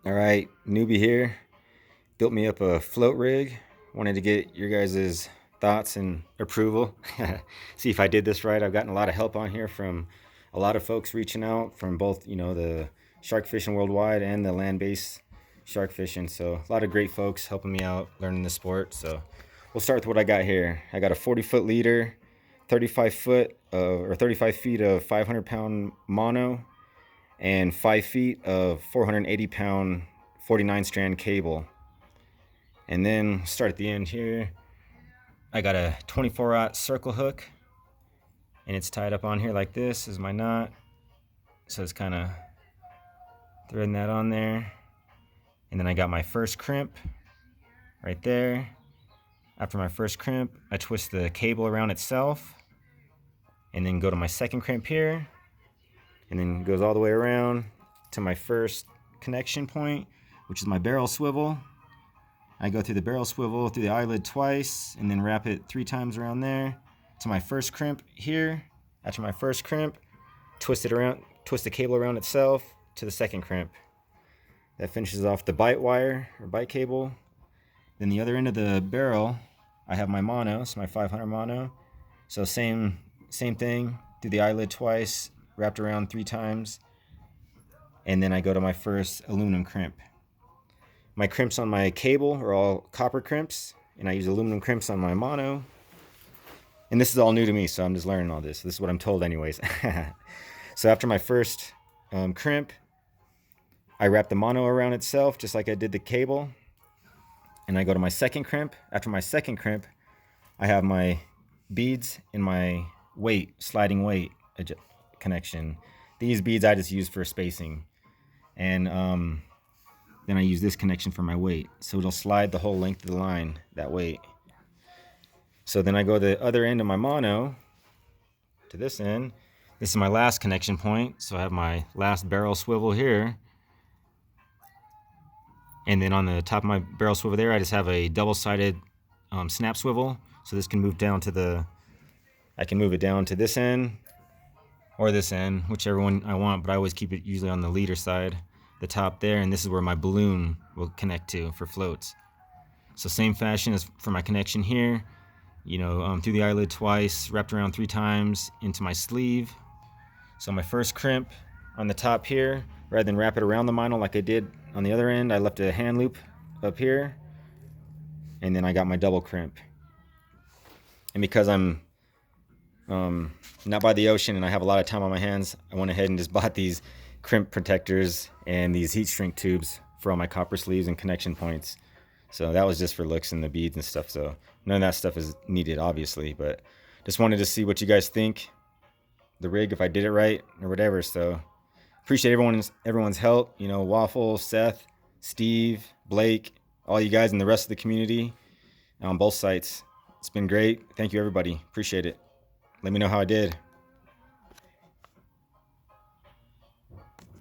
All right, newbie here. Built me up a float rig. Wanted to get your guys' thoughts and approval. See if I did this right. I've gotten a lot of help on here from a lot of folks reaching out from both, the shark fishing worldwide and the land-based shark fishing. So a lot of great folks helping me out learning the sport. So we'll start with what I got here. I got a 40-foot leader, 35 feet of 500-pound mono, and 5 feet of 480-pound 49 strand cable. And then start at the end here. I got a 24-aught circle hook, and it's tied up on here like this is my knot. So it's kind of threading that on there. And then I got my first crimp right there. After my first crimp, I twist the cable around itself and then go to my second crimp here, and then it goes all the way around to my first connection point, which is my barrel swivel. I go through the barrel swivel, through the eyelid twice, and then wrap it 3 times around there to my first crimp here. After my first crimp, twist the cable around itself to the second crimp. That finishes off the bite wire or bite cable. Then the other end of the barrel, I have my mono, so my 500 mono. So same thing, through the eyelid twice, wrapped around 3 times, and then I go to my first aluminum crimp. My crimps on my cable are all copper crimps, and I use aluminum crimps on my mono. And this is all new to me, so I'm just learning all this. This is what I'm told anyways. So after my first crimp, I wrap the mono around itself just like I did the cable, and I go to my second crimp. After my second crimp, I have my beads in my sliding weight connection. These beads I just use for spacing, and then I use this connection for my weight, so it'll slide the whole length of the line, that weight. So then I go to the other end of my mono, to this end. This is my last connection point, so I have my last barrel swivel here. And then on the top of my barrel swivel there, I just have a double-sided snap swivel, so this can move down to I can move it down to this end or this end, whichever one I want, but I always keep it usually on the leader side, the top there, and this is where my balloon will connect to for floats. So same fashion as for my connection here, through the eyelid twice, wrapped around 3 times into my sleeve. So my first crimp on the top here, rather than wrap it around the mono like I did on the other end, I left a hand loop up here, and then I got my double crimp. And because I'm not by the ocean and I have a lot of time on my hands, I went ahead and just bought these crimp protectors and these heat shrink tubes for all my copper sleeves and connection points. So that was just for looks and the beads and stuff. So none of that stuff is needed, obviously, but just wanted to see what you guys think, the rig, if I did it right or whatever. So appreciate everyone's help. Waffle, Seth, Steve, Blake, all you guys and the rest of the community on both sites. It's been great. Thank you, everybody. Appreciate it. Let me know how I did.